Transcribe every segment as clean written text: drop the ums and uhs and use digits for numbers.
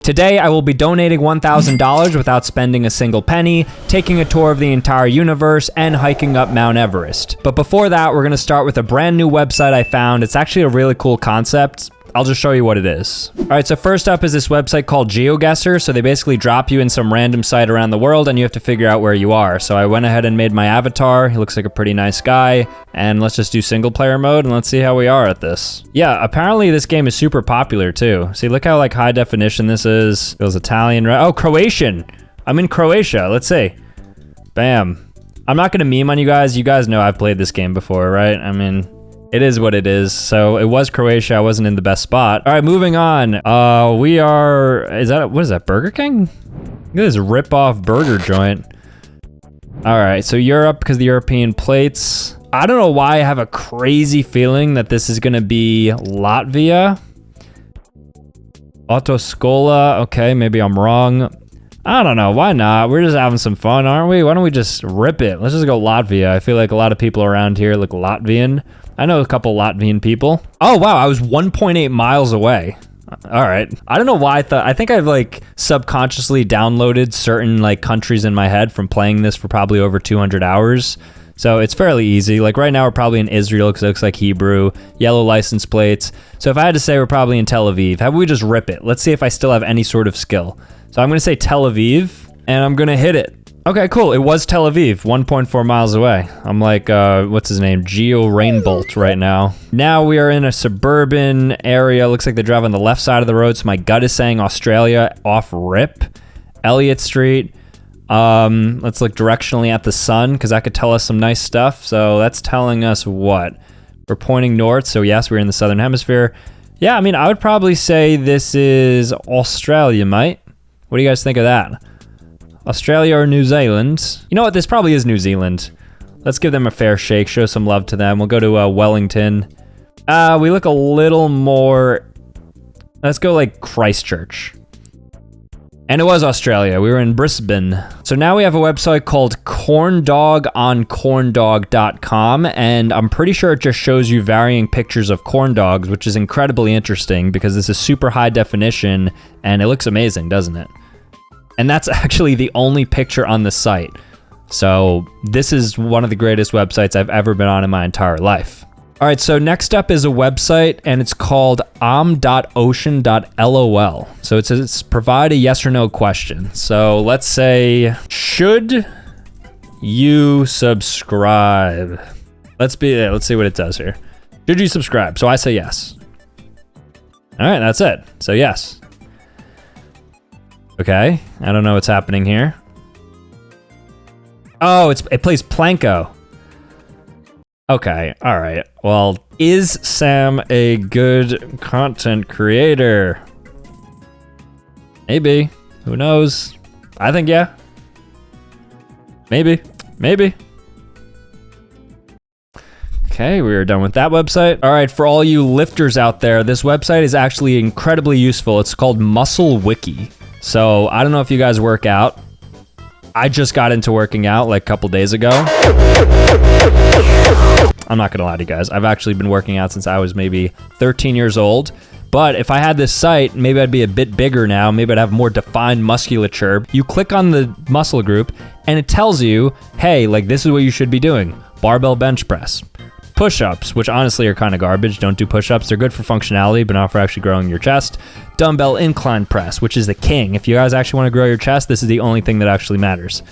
Today, I will be donating $1,000 without spending a single penny, taking a tour of the entire universe, and hiking up Mount Everest. But before that, we're gonna start with a brand new website I found. It's actually a really cool concept. I'll just show you what it is. All right, so first up is this website called GeoGuessr. So they basically drop you in some random site around the world and you have to figure out where you are. So I went ahead and made my avatar. He looks like a pretty nice guy. And let's just do single player mode and let's see how we are at this. Yeah, apparently this game is super popular too. See, look how like high definition this is. It was Italian, right? Oh, Croatian. I'm in Croatia, let's see. Bam. I'm not gonna meme on you guys. You guys know I've played this game before, right? I mean, it is what it is. So it was Croatia. I wasn't in the best spot. All right, moving on. We are, what is that, Burger King? Look at this rip-off burger joint. All right, so Europe, because the European plates. I don't know why I have a crazy feeling that this is gonna be Latvia. Autoscola, okay, maybe I'm wrong. I don't know, why not? We're just having some fun, aren't we? Why don't we just rip it? Let's just go Latvia. I feel like a lot of people around here look Latvian. I know a couple Latvian people. Oh wow, I was 1.8 miles away. All right. I don't know why I think I've like subconsciously downloaded certain like countries in my head from playing this for probably over 200 hours. So it's fairly easy. Like right now we're probably in Israel because it looks like Hebrew, yellow license plates. So if I had to say we're probably in Tel Aviv, how about we just rip it? Let's see if I still have any sort of skill. So I'm gonna say Tel Aviv and I'm gonna hit it. Okay, cool. It was Tel Aviv, 1.4 miles away. I'm like, what's his name? Geo Rainbolt right now. Now we are in a suburban area. Looks like they drive on the left side of the road. So my gut is saying Australia off rip. Elliott Street. Let's look directionally at the sun because that could tell us some nice stuff. So that's telling us what? We're pointing north. So yes, we're in the southern hemisphere. Yeah, I mean, I would probably say this is Australia, mate. What do you guys think of that? Australia or New Zealand? You know what, this probably is New Zealand. Let's give them a fair shake, show some love to them. We'll go to Wellington. We look a little more, let's go like Christchurch. And it was Australia, we were in Brisbane. So now we have a website called corndogoncorndog.com, and I'm pretty sure it just shows you varying pictures of corn dogs, which is incredibly interesting because this is super high definition and it looks amazing, doesn't it? And that's actually the only picture on the site. So this is one of the greatest websites I've ever been on in my entire life. All right, so next up is a website and it's called am.ocean.lol. So it says it's provide a yes or no question. So let's say, should you subscribe? Let's see what it does here. Should you subscribe? So I say yes. All right, that's it. So yes. Okay, I don't know what's happening here. Oh, it plays Planko. Okay, all right. Well, is Sam a good content creator? Maybe, who knows? I think yeah. Maybe. Okay, we are done with that website. All right, for all you lifters out there, this website is actually incredibly useful. It's called Muscle Wiki. So I don't know if you guys work out. I just got into working out like a couple days ago. I'm not gonna lie to you guys. I've actually been working out since I was maybe 13 years old. But if I had this site, maybe I'd be a bit bigger now. Maybe I'd have more defined musculature. You click on the muscle group and it tells you, hey, like this is what you should be doing. Barbell bench press. Push-ups, which honestly are kind of garbage. Don't do push-ups. They're good for functionality, but not for actually growing your chest. Dumbbell incline press, which is the king. If you guys actually want to grow your chest, this is the only thing that actually matters.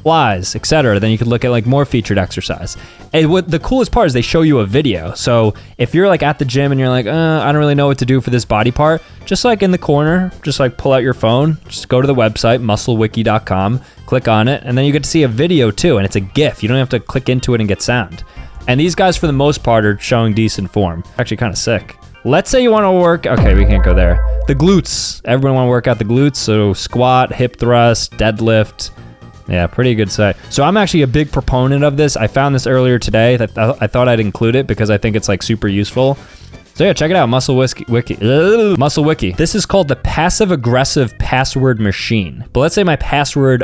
Flies, etc. Then you could look at like more featured exercise. And what the coolest part is they show you a video. So if you're like at the gym and you're like, I don't really know what to do for this body part, just like in the corner, just like pull out your phone, just go to the website, musclewiki.com, click on it, and then you get to see a video too, and it's a GIF. You don't have to click into it and get sound. And these guys, for the most part, are showing decent form. Actually kind of sick. Let's say you want to work, okay, we can't go there. The glutes, everyone want to work out the glutes. So squat, hip thrust, deadlift. Yeah, pretty good site. So I'm actually a big proponent of this. I found this earlier today. That I thought I'd include it because I think it's like super useful. So yeah, check it out, Muscle Wiki. Muscle Wiki. This is called the passive aggressive password machine. But let's say my password,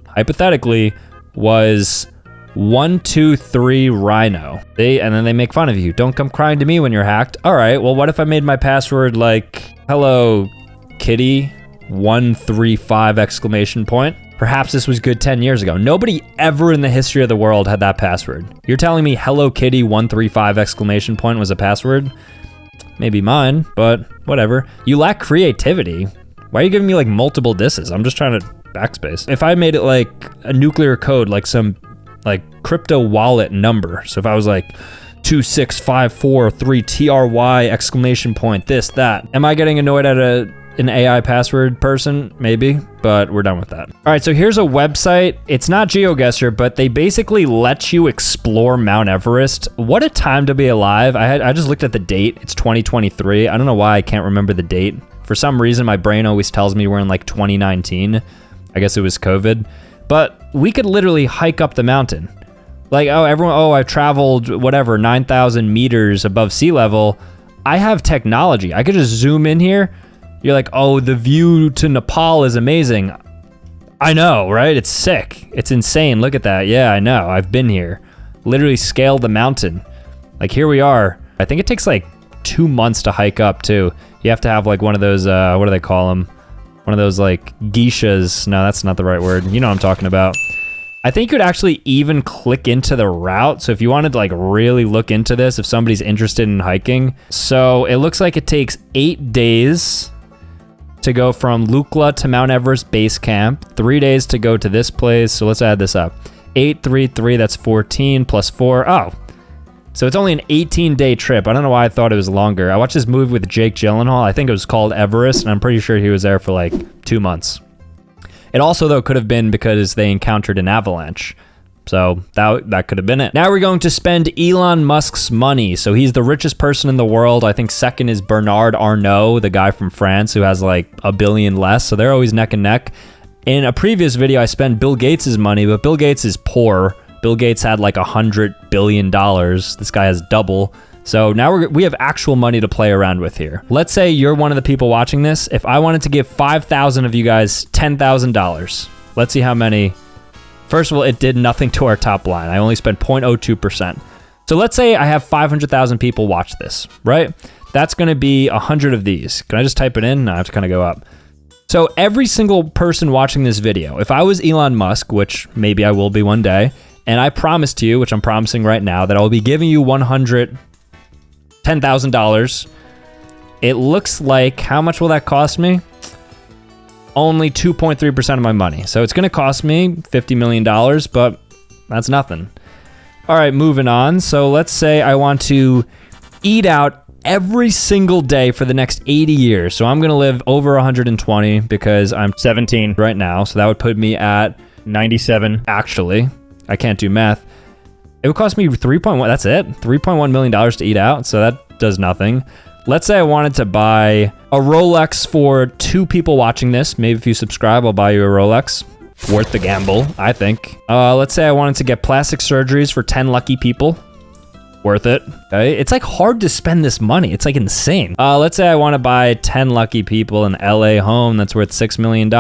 hypothetically, was 123 Rhino. And then they make fun of you. Don't come crying to me when you're hacked. All right, well, what if I made my password like, hello, kitty, 135 exclamation point. Perhaps this was good 10 years ago. Nobody ever in the history of the world had that password. You're telling me Hello Kitty 135 exclamation point was a password? Maybe mine, but whatever. You lack creativity. Why are you giving me like multiple disses? I'm just trying to backspace. If I made it like a nuclear code, like some like crypto wallet number. So if I was like 26543TRY exclamation point, this, that. Am I getting annoyed at an AI password person? Maybe, but we're done with that. All right, so here's a website. It's not GeoGuessr, but they basically let you explore Mount Everest. What a time to be alive. I just looked at the date. It's 2023. I don't know why I can't remember the date. For some reason, my brain always tells me we're in like 2019. I guess it was COVID. But we could literally hike up the mountain. Like, I've traveled whatever, 9,000 meters above sea level. I have technology. I could just zoom in here. You're like, oh, the view to Nepal is amazing. I know, right? It's sick. It's insane. Look at that. Yeah, I know. I've been here. Literally scaled the mountain. Like, here we are. I think it takes like 2 months to hike up, too. You have to have like one of those, what do they call them? One of those like geishas. No, that's not the right word. You know what I'm talking about. I think you could actually even click into the route. So if you wanted to like really look into this, if somebody's interested in hiking. So it looks like it takes 8 days to go from Lukla to Mount Everest base camp, 3 days to go to this place. So let's add this up. 8, 3, 3, that's 14 plus 4. Oh, so it's only an 18-day trip. I don't know why I thought it was longer. I watched this movie with Jake Gyllenhaal. I think it was called Everest, and I'm pretty sure he was there for like 2 months. It also, though, could have been because they encountered an avalanche. So that could have been it. Now we're going to spend Elon Musk's money. So he's the richest person in the world. I think second is Bernard Arnault, the guy from France who has like $1 billion less. So they're always neck and neck. In a previous video, I spent Bill Gates' money, but Bill Gates is poor. Bill Gates had like $100 billion. This guy has double. So now we have actual money to play around with here. Let's say you're one of the people watching this. If I wanted to give 5,000 of you guys $10,000, let's see how many. First of all, it did nothing to our top line. I only spent 0.02%. So let's say I have 500,000 people watch this, right? That's going to be 100 of these. Can I just type it in? No, I have to kind of go up. So every single person watching this video, if I was Elon Musk, which maybe I will be one day, and I promised you, which I'm promising right now, that I'll be giving you $10,000. It looks like, how much will that cost me? Only 2.3% of my money. So it's going to cost me $50 million, but that's nothing. All right, moving on. So let's say I want to eat out every single day for the next 80 years. So I'm going to live over 120 because I'm 17 right now. So that would put me at 97, actually. I can't do math. It would cost me that's it? $3.1 million to eat out. So that does nothing. Let's say I wanted to buy a Rolex for 2 people watching this. Maybe if you subscribe, I'll buy you a Rolex. Worth the gamble, I think. Let's say I wanted to get plastic surgeries for 10 lucky people. Worth it. Okay? It's like hard to spend this money. It's like insane. Let's say I want to buy 10 lucky people an LA home that's worth $6 million.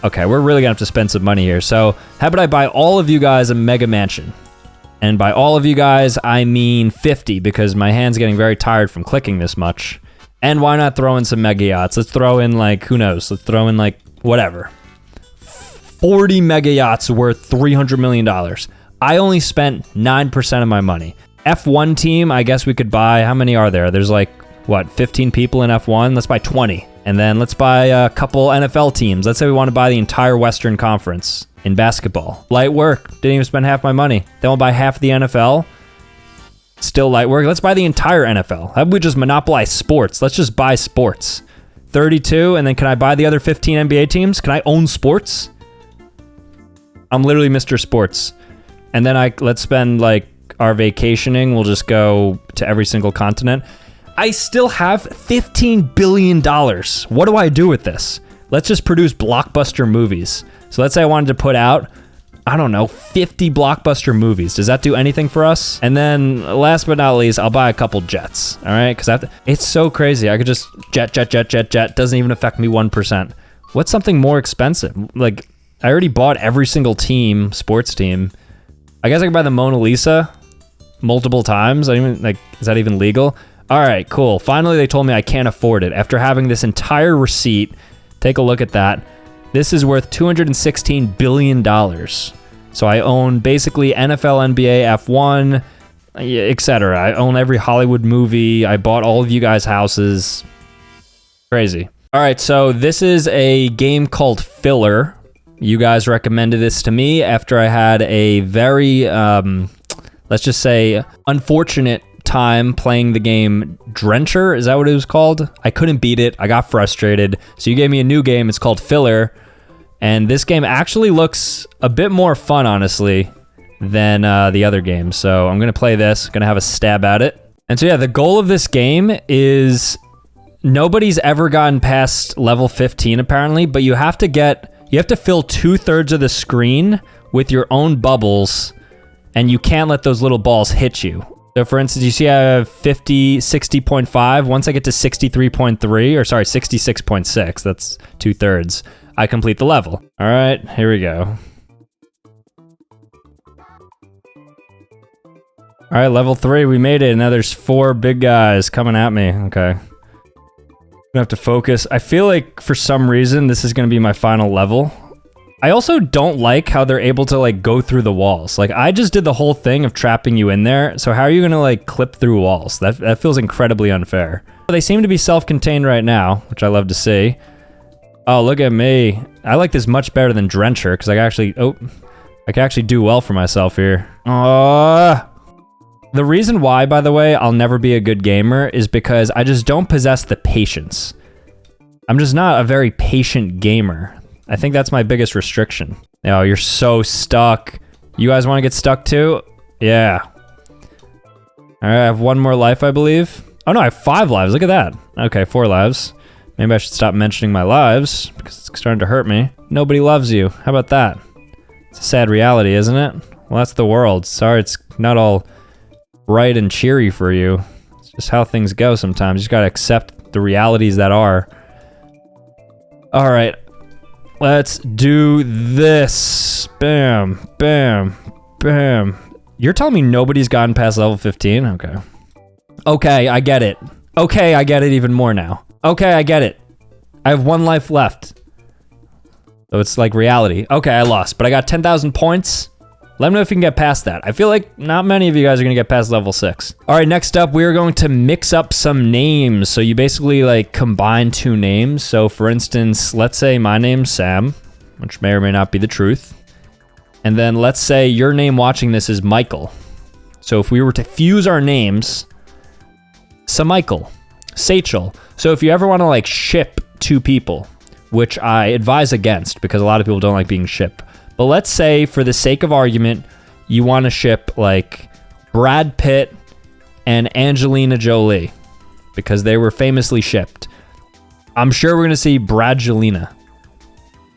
Okay, we're really gonna have to spend some money here. So how about I buy all of you guys a mega mansion? And by all of you guys, I mean 50 because my hand's getting very tired from clicking this much. And why not throw in some mega yachts? Let's throw in like, who knows? Let's throw in like, whatever. 40 mega yachts worth $300 million. I only spent 9% of my money. F1 team, I guess we could buy, how many are there? There's like, what, 15 people in F1? Let's buy 20. And then let's buy a couple NFL teams. Let's say we want to buy the entire Western Conference in basketball. Light work. Didn't even spend half my money. Then we'll buy half the NFL. Still light work. Let's buy the entire NFL. How about we just monopolize sports? Let's just buy sports. 32, and then can I buy the other 15 NBA teams? Can I own sports? I'm literally Mr. Sports. And then let's spend like our vacationing. We'll just go to every single continent. I still have $15 billion. What do I do with this? Let's just produce blockbuster movies. So let's say I wanted to put out, I don't know, 50 blockbuster movies. Does that do anything for us? And then last but not least, I'll buy a couple jets. All right, because it's so crazy. I could just jet. Doesn't even affect me 1%. What's something more expensive? Like, I already bought every single team, sports team. I guess I could buy the Mona Lisa multiple times. Is that even legal? All right, cool. Finally, they told me I can't afford it. After having this entire receipt, Take a look at that. This is worth $216 billion. So I own basically NFL, NBA, F1, etc. I own every Hollywood movie. I bought all of you guys' houses. Crazy. All right, so this is a game called Filler. You guys recommended this to me after I had a very, let's just say, unfortunate time playing the game Drencher. Is that what it was called? I couldn't beat it. I got frustrated. So you gave me a new game. It's called Filler. And this game actually looks a bit more fun, honestly, than the other games. So I'm going to play this. Going to have a stab at it. And so yeah, the goal of this game is nobody's ever gotten past level 15 apparently, but you have to fill 2/3 of the screen with your own bubbles, and you can't let those little balls hit you. So for instance, you see I have 60.5. Once I get to 63.3, or sorry, 66.6, that's 2/3, I complete the level. All right, here we go. All right, level 3, we made it. Now there's 4 big guys coming at me. Okay. Gonna have to focus. I feel like for some reason this is gonna be my final level. I also don't like how they're able to like go through the walls. Like I just did the whole thing of trapping you in there. So how are you gonna like clip through walls? That feels incredibly unfair. They seem to be self-contained right now, which I love to see. Oh, look at me. I like this much better than Drencher because I can actually do well for myself here. The reason why, by the way, I'll never be a good gamer is because I just don't possess the patience. I'm just not a very patient gamer. I think that's my biggest restriction. Oh, you're so stuck. You guys want to get stuck too? Yeah. All right, I have 1 more life, I believe. Oh no, I have 5 lives. Look at that. Okay, 4 lives. Maybe I should stop mentioning my lives because it's starting to hurt me. Nobody loves you. How about that? It's a sad reality, isn't it? Well, that's the world. Sorry, it's not all bright and cheery for you. It's just how things go sometimes. You just gotta accept the realities that are. All right, let's do this. Bam, bam, bam. You're telling me nobody's gotten past level 15? Okay. Okay, I get it. Okay, I get it even more now. Okay, I get it. I have 1 life left. So it's like reality. Okay, I lost, but I got 10,000 points. Let me know if you can get past that. I feel like not many of you guys are gonna get past level 6. All right, next up, we're going to mix up some names. So you basically like combine 2 names. So for instance, let's say my name's Sam, which may or may not be the truth. And then let's say your name watching this is Michael. So if we were to fuse our names, Samichael, Sachel. So if you ever wanna like ship 2 people, which I advise against because a lot of people don't like being shipped. But let's say, for the sake of argument, you want to ship like Brad Pitt and Angelina Jolie because they were famously shipped. I'm sure we're going to see Bradgelina.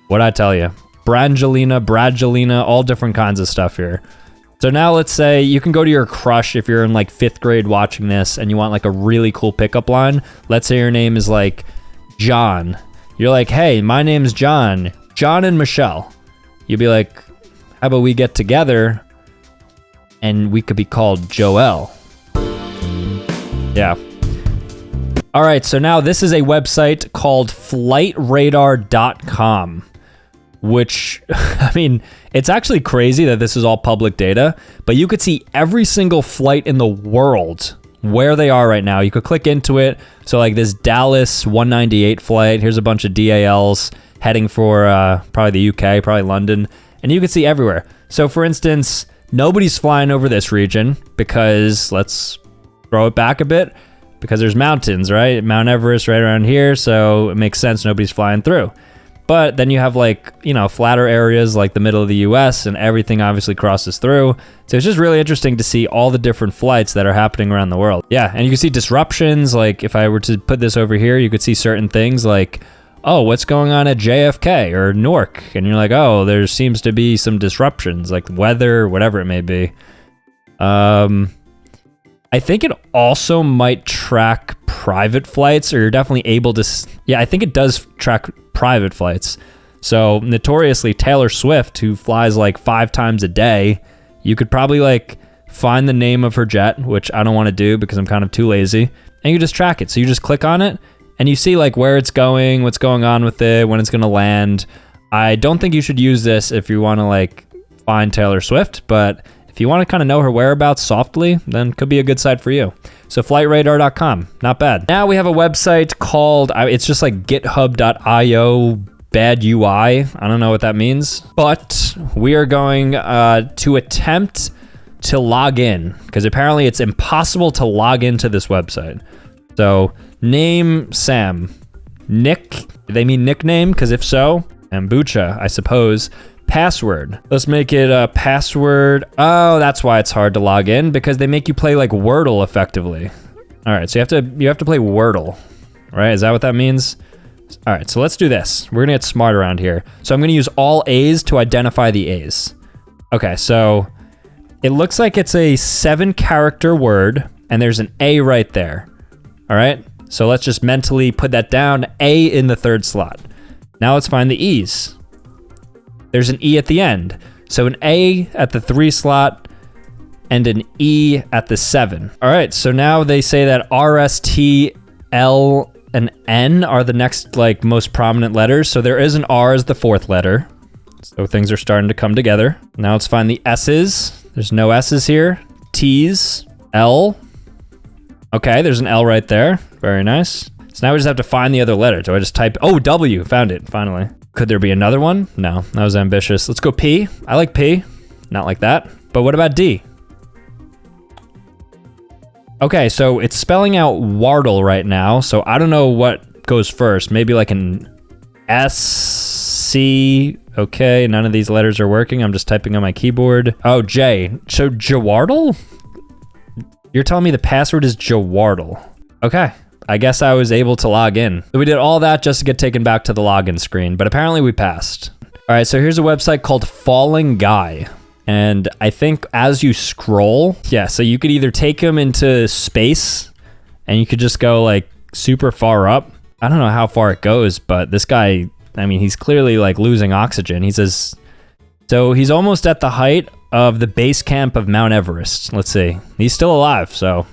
What'd I tell you? Bradgelina, all different kinds of stuff here. So now let's say you can go to your crush if you're in like 5th grade watching this and you want like a really cool pickup line. Let's say your name is like John. You're like, hey, my name's John. John and Michelle. You'd be like, how about we get together and we could be called Joel. Yeah. All right, so now this is a website called flightradar.com, which, I mean, it's actually crazy that this is all public data, but you could see every single flight in the world where they are right now. You could click into it. So like this Dallas 198 flight, here's a bunch of DALs heading for probably the UK, probably London, and you can see everywhere. So for instance, nobody's flying over this region because, let's throw it back a bit, because there's mountains, right? Mount Everest right around here, so it makes sense nobody's flying through. But then you have like, you know, flatter areas like the middle of the US and everything obviously crosses through. So it's just really interesting to see all the different flights that are happening around the world. Yeah, and you can see disruptions. Like if I were to put this over here, you could see certain things like, oh, what's going on at JFK or Newark? And you're like, oh, there seems to be some disruptions, like weather, whatever it may be. I think it also might track private flights, or you're definitely able to, yeah, I think it does track private flights. So notoriously Taylor Swift, who flies like 5 times a day, you could probably like find the name of her jet, which I don't want to do because I'm kind of too lazy, and you just track it. So you just click on it, and you see like where it's going, what's going on with it, when it's gonna land. I don't think you should use this if you wanna like find Taylor Swift, but if you wanna kinda know her whereabouts softly, then it could be a good site for you. So flightradar.com, not bad. Now we have a website called, it's just like github.io bad UI. I don't know what that means, but we are going to attempt to log in because apparently it's impossible to log into this website. So name Sam, Nick, do they mean nickname? Because if so, Sambucha, I suppose. Password. Let's make it a password. Oh, that's why it's hard to log in, because they make you play like Wordle effectively. All right, so you have to play Wordle, right? Is that what that means? All right, so let's do this. We're gonna get smart around here. So I'm gonna use all A's to identify the A's. Okay, so it looks like it's a 7-character word, and there's an A right there. All right, so let's just mentally put that down. A in the 3rd slot. Now let's find the E's. There's an E at the end. So an A at the 3 slot and an E at the 7. All right, so now they say that R, S, T, L, and N are the next like most prominent letters. So there is an R as the 4th letter. So things are starting to come together. Now let's find the S's. There's no S's here. T's, L. Okay, there's an L right there. Very nice. So now we just have to find the other letter. Do I just type, oh, W, found it, finally. Could there be another one? No, that was ambitious. Let's go P. I like P, not like that. But what about D? Okay, so it's spelling out Wardle right now. So I don't know what goes first. Maybe like an S, C. Okay, none of these letters are working. I'm just typing on my keyboard. Oh, J. So Jawardle? You're telling me the password is Jawardle. Okay. I guess I was able to log in. So we did all that just to get taken back to the login screen, but apparently we passed. All right, so here's a website called Falling Guy. And I think as you scroll, yeah, so you could either take him into space and you could just go like super far up. I don't know how far it goes, but this guy, I mean, he's clearly like losing oxygen. He says, so he's almost at the height of the base camp of Mount Everest. Let's see. He's still alive, so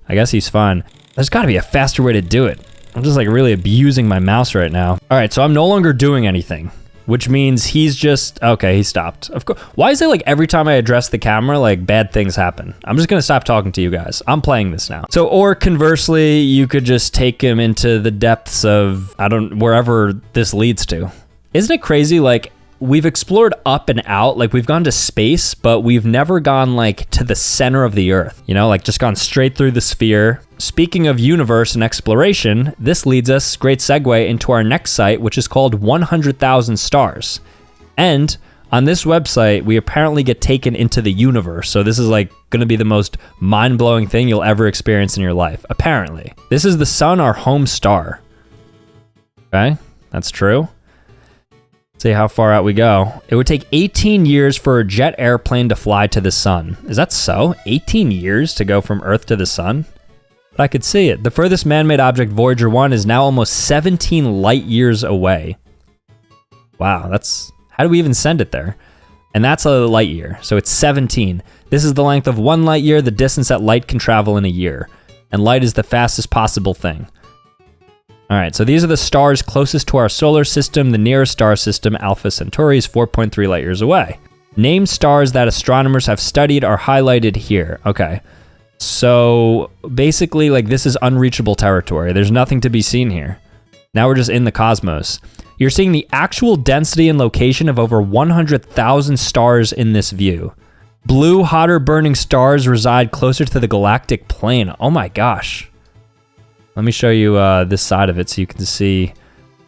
I guess he's fine. There's gotta be a faster way to do it. I'm just like really abusing my mouse right now. All right, so I'm no longer doing anything, which means he's just, okay, he stopped. Of course, why is it like every time I address the camera, like bad things happen? I'm just gonna stop talking to you guys. I'm playing this now. So, or conversely, you could just take him into the depths of, wherever this leads to. Isn't it crazy? Like, we've explored up and out, like we've gone to space, but we've never gone like to the center of the earth, you know, like just gone straight through the sphere. Speaking of universe and exploration, this leads us, great segue, into our next site, which is called 100,000 Stars. And on this website, we apparently get taken into the universe. So this is like gonna be the most mind-blowing thing you'll ever experience in your life, apparently. This is the sun, our home star. Okay, that's true. See how far out we go. It would take 18 years for a jet airplane to fly to the sun. Is that so? 18 years to go from Earth to the sun? But I could see it. The furthest man-made object, Voyager 1, is now almost 17 light years away. Wow, that's... How do we even send it there? And that's a light year, so it's 17. This is the length of 1 light year, the distance that light can travel in a year. And light is the fastest possible thing. All right, so these are the stars closest to our solar system. The nearest star system, Alpha Centauri, is 4.3 light years away. Name stars that astronomers have studied are highlighted here. Okay, so basically, like, this is unreachable territory. There's nothing to be seen here. Now we're just in the cosmos. You're seeing the actual density and location of over 100,000 stars in this view. Blue, hotter burning stars reside closer to the galactic plane. Oh my gosh. Let me show you this side of it so you can see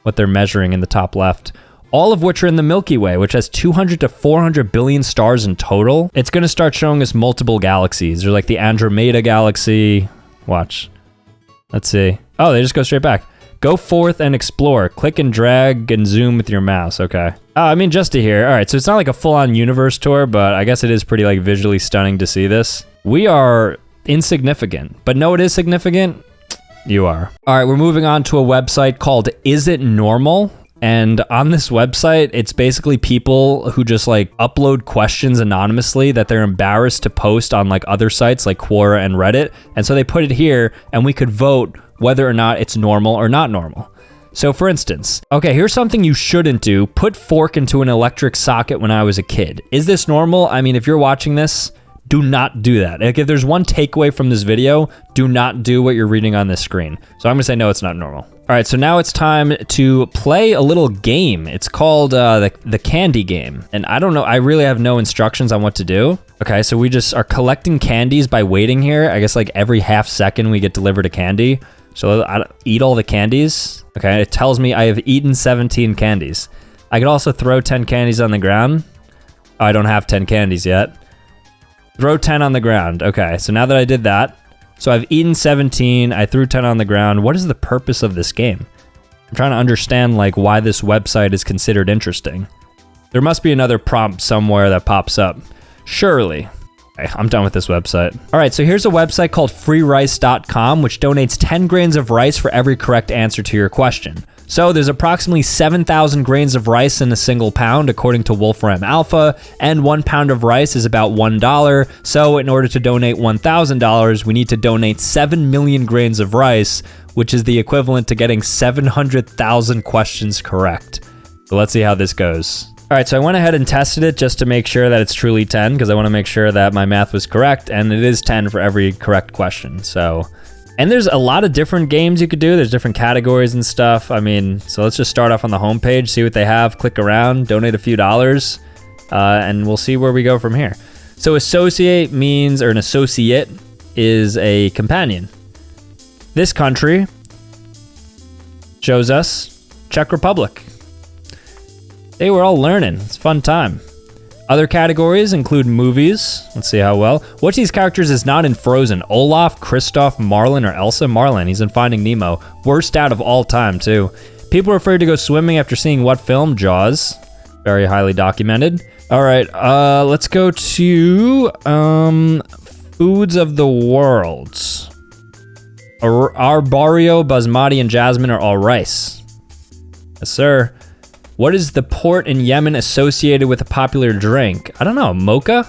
what they're measuring in the top left. All of which are in the Milky Way, which has 200 to 400 billion stars in total. It's gonna start showing us multiple galaxies. There's like the Andromeda galaxy. Watch. Let's see. Oh, they just go straight back. Go forth and explore. Click and drag and zoom with your mouse. Okay. Oh, I mean, just to hear. All right, so it's not like a full-on universe tour, but I guess it is pretty like visually stunning to see this. We are insignificant, but no, it is significant. You are. All right, we're moving on to a website called Is It Normal? And on this website, it's basically people who just like upload questions anonymously that they're embarrassed to post on like other sites like Quora and Reddit. And so they put it here and we could vote whether or not it's normal or not normal. So for instance, okay, here's something you shouldn't do. Put fork into an electric socket when I was a kid. Is this normal? I mean, if you're watching this, do not do that. Like if there's one takeaway from this video, do not do what you're reading on this screen. So I'm gonna say no, it's not normal. All right, so now it's time to play a little game. It's called the candy game. And I don't know, I really have no instructions on what to do. Okay, so we just are collecting candies by waiting here. I guess like every half second we get delivered a candy. So I eat all the candies. Okay, it tells me I have eaten 17 candies. I could also throw 10 candies on the ground. Oh, I don't have 10 candies yet. Throw 10 on the ground. Okay, so now that I did that, so I've eaten 17, I threw 10 on the ground. What is the purpose of this game? I'm trying to understand like why this website is considered interesting. There must be another prompt somewhere that pops up. Surely. Okay, I'm done with this website. All right, so here's a website called freerice.com, which donates 10 grains of rice for every correct answer to your question. So there's approximately 7,000 grains of rice in a single pound, according to Wolfram Alpha, and 1 pound of rice is about $1. So in order to donate $1,000, we need to donate 7 million grains of rice, which is the equivalent to getting 700,000 questions correct. So let's see how this goes. All right, so I went ahead and tested it just to make sure that it's truly 10, because I want to make sure that my math was correct, and it is 10 for every correct question. So. And there's a lot of different games you could do. There's different categories and stuff. I mean, so let's just start off on the homepage, see what they have, click around, donate a few dollars, and we'll see where we go from here. So associate means, or an associate is a companion. This country shows us Czech Republic. Hey, we're all learning. It's a fun time. Other categories include movies. Let's see how well. Which of these characters is not in Frozen? Olaf, Kristoff, Marlin, or Elsa? Marlin, he's in Finding Nemo. Worst out of all time, too. People are afraid to go swimming after seeing what film? Jaws. Very highly documented. All right, let's go to foods of the world. Our barrio, basmati, and jasmine are all rice. Yes, sir. What is the port in Yemen associated with a popular drink? I don't know, mocha?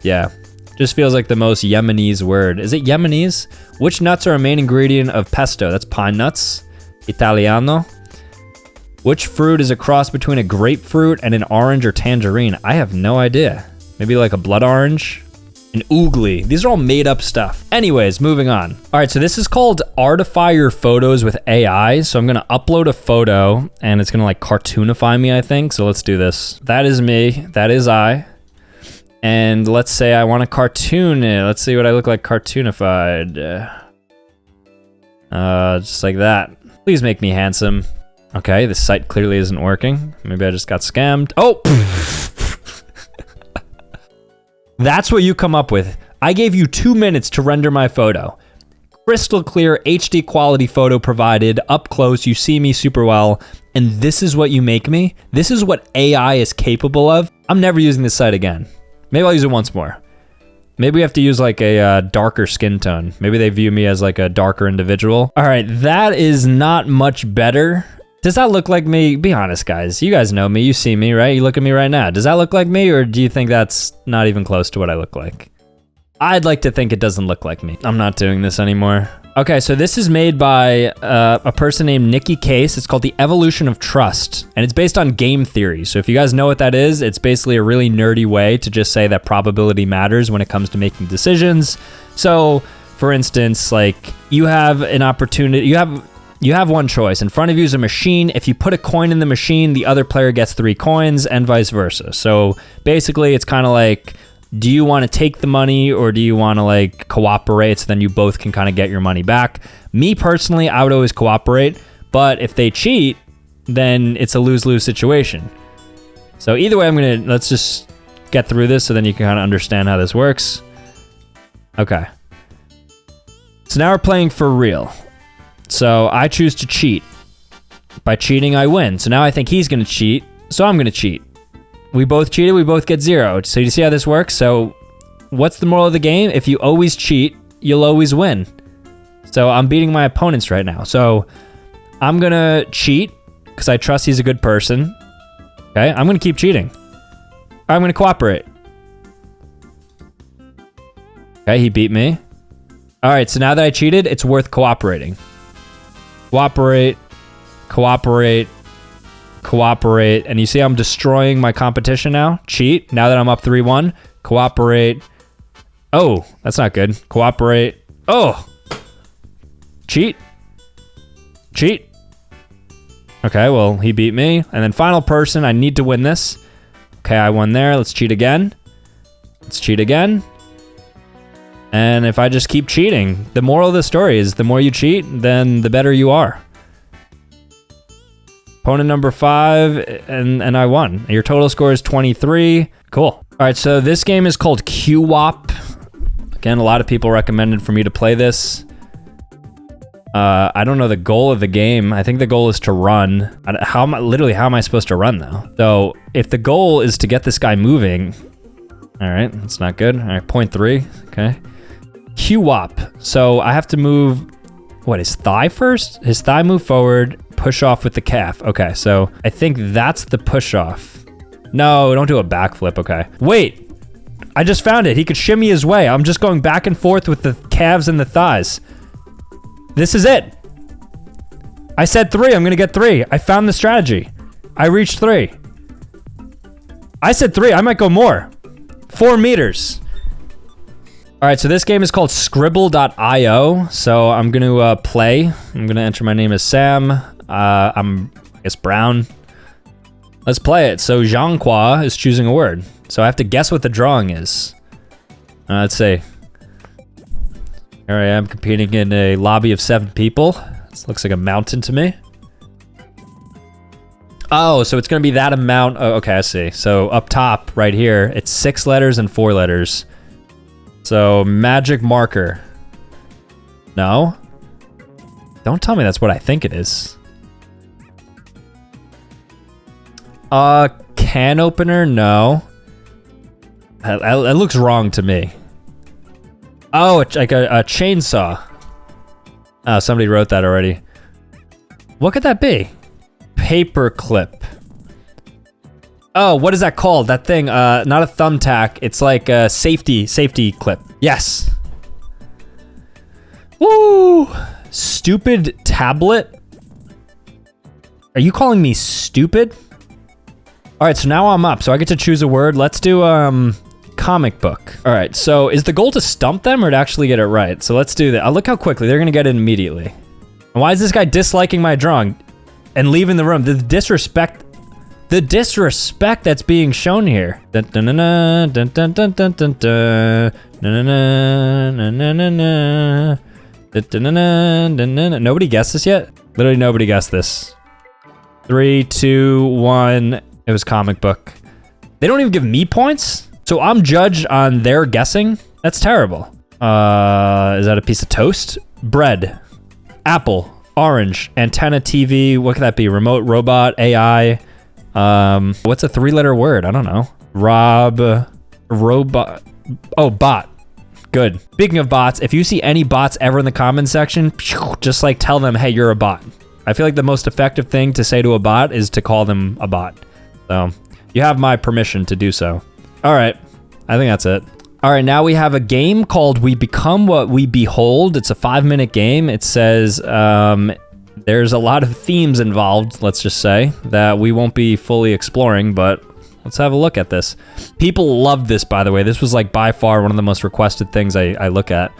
Yeah, just feels like the most Yemenese word. Is it Yemenese? Which nuts are a main ingredient of pesto? That's pine nuts. Italiano. Which fruit is a cross between a grapefruit and an orange or tangerine? I have no idea. Maybe like a blood orange? An oogly. These are all made up stuff. Anyways, moving on. All right, so this is called Artify Your Photos with AI. So I'm gonna upload a photo and it's gonna like cartoonify me, I think. So let's do this. That is me, that is I. And let's say I wanna cartoon it. Let's see what I look like cartoonified. Just like that. Please make me handsome. Okay, this site clearly isn't working. Maybe I just got scammed. Oh! That's what you come up with. I gave you 2 minutes to render my photo. Crystal clear HD quality photo provided, up close, you see me super well, and this is what you make me? This is what AI is capable of? I'm never using this site again. Maybe I'll use it once more. Maybe we have to use like a darker skin tone. Maybe they view me as like a darker individual. All right, that is not much better. Does that look like me? Be honest, guys. You guys know me. You see me, right? You look at me right now. Does that look like me, or do you think that's not even close to what I look like? I'd like to think it doesn't look like me. I'm not doing this anymore. Okay, so this is made by a person named Nikki Case. It's called The Evolution of Trust, and it's based on game theory. So if you guys know what that is, it's basically a really nerdy way to just say that probability matters when it comes to making decisions. So, for instance, like you have an opportunity, you have one choice. In front of you is a machine. If you put a coin in the machine, the other player gets 3 coins and vice versa. So basically it's kind of like, do you want to take the money or do you want to like cooperate so then you both can kind of get your money back? Me personally, I would always cooperate, but if they cheat, then it's a lose-lose situation. So either way, let's just get through this so then you can kind of understand how this works. Okay. So now we're playing for real. So I choose to cheat. By cheating, I win. So now I think he's gonna cheat, so I'm gonna cheat. We both cheated, we both get 0. So you see how this works? So what's the moral of the game? If you always cheat, you'll always win. So I'm beating my opponents right now. So I'm gonna cheat, because I trust he's a good person. Okay, I'm gonna keep cheating. I'm gonna cooperate. Okay, he beat me. All right, so now that I cheated, it's worth cooperating. Cooperate, cooperate, cooperate. And you see I'm destroying my competition now? Cheat, now that I'm up 3-1. Cooperate. Oh, that's not good. Cooperate. Oh! Cheat. Cheat. Okay, well, he beat me. And then final person, I need to win this. Okay, I won there. Let's cheat again. Let's cheat again. And if I just keep cheating, the moral of the story is the more you cheat, then the better you are. Opponent number 5, and I won. Your total score is 23. Cool. All right, so this game is called QWOP. Again, a lot of people recommended for me to play this. I don't know the goal of the game. I think the goal is to run. How am I supposed to run though? So if the goal is to get this guy moving, all right, that's not good. All right, 0.3, okay. QWOP, so I have to move, what, his thigh first? His thigh move forward, push off with the calf. Okay, so I think that's the push off. No, don't do a backflip, okay. Wait, I just found it. He could shimmy his way. I'm just going back and forth with the calves and the thighs. This is it. I said 3, I'm gonna get 3. I found the strategy. I reached 3. I said 3, I might go more. 4 meters. All right, so this game is called Scribble.io. So I'm gonna play. I'm gonna enter my name as Sam. I'm, I guess, Brown. Let's play it. So Jean-Qua is choosing a word. So I have to guess what the drawing is. Let's see. Here I am competing in a lobby of 7 people. This looks like a mountain to me. Oh, so it's gonna be that amount. Oh, okay, I see. So up top, right here, it's 6 letters and 4 letters. So magic marker. No? Don't tell me that's what I think it is. Can opener? No. It looks wrong to me. Oh, it's like a chainsaw. Oh, somebody wrote that already. What could that be? Paper clip. Oh, what is that called? That thing, not a thumbtack. It's like a safety clip. Yes. Woo! Stupid tablet? Are you calling me stupid? All right, so now I'm up. So I get to choose a word. Let's do, comic book. All right, so is the goal to stump them or to actually get it right? So let's do that. Look how quickly they're gonna get it immediately. And why is this guy disliking my drawing and leaving the room? The disrespect that's being shown here. Nobody guessed this yet? Literally nobody guessed this. 3, 2, 1. It was comic book. They don't even give me points? So I'm judged on their guessing? That's terrible. Is that a piece of toast? Bread. Apple. Orange. Antenna, TV. What could that be? Remote, robot, AI. What's a 3-letter word? I don't know. Robot. Oh, bot. Good. Speaking of bots, if you see any bots ever in the comment section, just like tell them, hey, you're a bot. I feel like the most effective thing to say to a bot is to call them a bot. So you have my permission to do so. All right, I think that's it. All right, now we have a game called We Become What We Behold. It's a 5-minute game. It says there's a lot of themes involved, let's just say, that we won't be fully exploring, but let's have a look at this. People love this, by the way. This was like by far one of the most requested things I look at.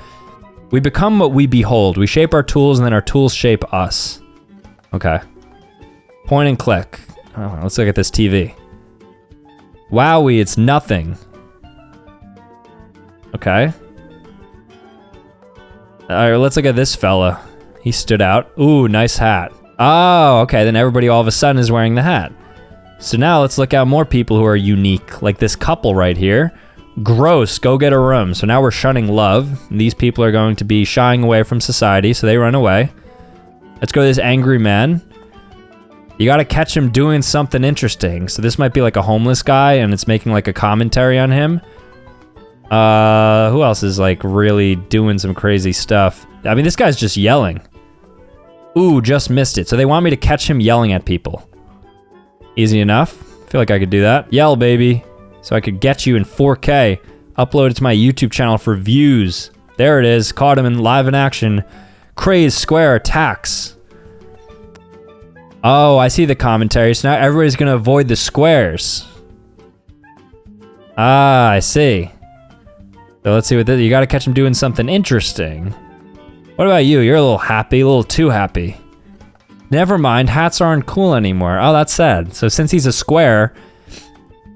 We become what we behold. We shape our tools and then our tools shape us. Okay. Point and click. Oh, let's look at this TV. Wowie, it's nothing. Okay. All right, let's look at this fella. He stood out. Ooh, nice hat. Oh, okay, then everybody all of a sudden is wearing the hat. So now let's look at more people who are unique, like this couple right here. Gross, go get a room. So now we're shunning love. These people are going to be shying away from society, so they run away. Let's go to this angry man. You gotta catch him doing something interesting. So this might be like a homeless guy and it's making like a commentary on him. Who else is like really doing some crazy stuff? I mean, this guy's just yelling. Ooh, just missed it. So they want me to catch him yelling at people. Easy enough. Feel like I could do that. Yell, baby. So I could get you in 4K. Upload it to my YouTube channel for views. There it is. Caught him in live in action. Craze square attacks. Oh, I see the commentary. So now everybody's going to avoid the squares. Ah, I see. So let's see what this, you got to catch him doing something interesting. What about you? You're a little happy, a little too happy. Never mind, hats aren't cool anymore. Oh, that's sad. So since he's a square,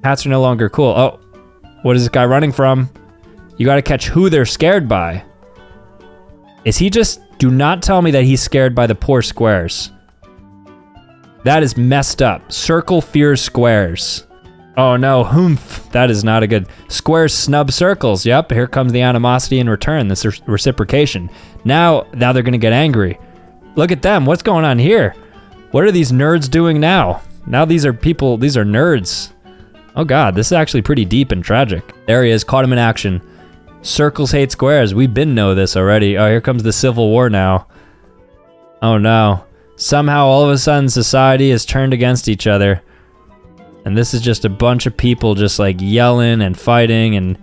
hats are no longer cool. Oh, what is this guy running from? You got to catch who they're scared by. Is he just, do not tell me that he's scared by the poor squares. That is messed up. Circle fears squares. Oh no, humph. That is not a good. Squares snub circles. Yep, here comes the animosity in return. This reciprocation. Now they're gonna get angry. Look at them. What's going on here? What are these nerds doing now? Now these are people. These are nerds. Oh god, this is actually pretty deep and tragic. There he is. Caught him in action. Circles hate squares. We've been know this already. Oh, here comes the Civil War now. Oh no. Somehow all of a sudden society is turned against each other. And this is just a bunch of people just like yelling and fighting and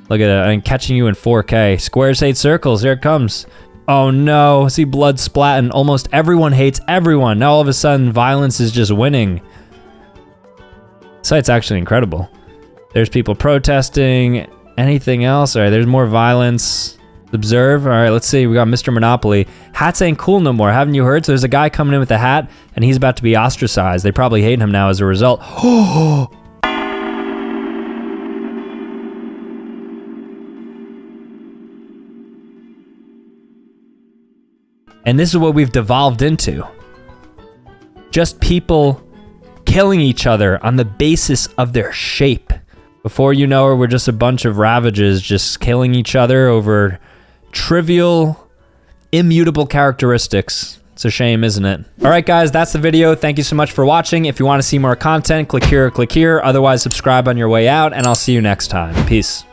look at it, and catching you in 4K. Squares hate circles, here it comes. Oh no, see blood splatting. Almost everyone hates everyone. Now all of a sudden violence is just winning. This site's actually incredible. There's people protesting. Anything else? All right, there's more violence. Observe. All right, let's see. We got Mr. Monopoly. Hats ain't cool no more. Haven't you heard? So there's a guy coming in with a hat, and he's about to be ostracized. They probably hate him now as a result. And this is what we've devolved into. Just people killing each other on the basis of their shape. Before you know it, we're just a bunch of ravages just killing each other over trivial, immutable characteristics. It's a shame, isn't it? All right, guys, that's the video. Thank you so much for watching. If you want to see more content, click here or click here. Otherwise, subscribe on your way out, and I'll see you next time. Peace.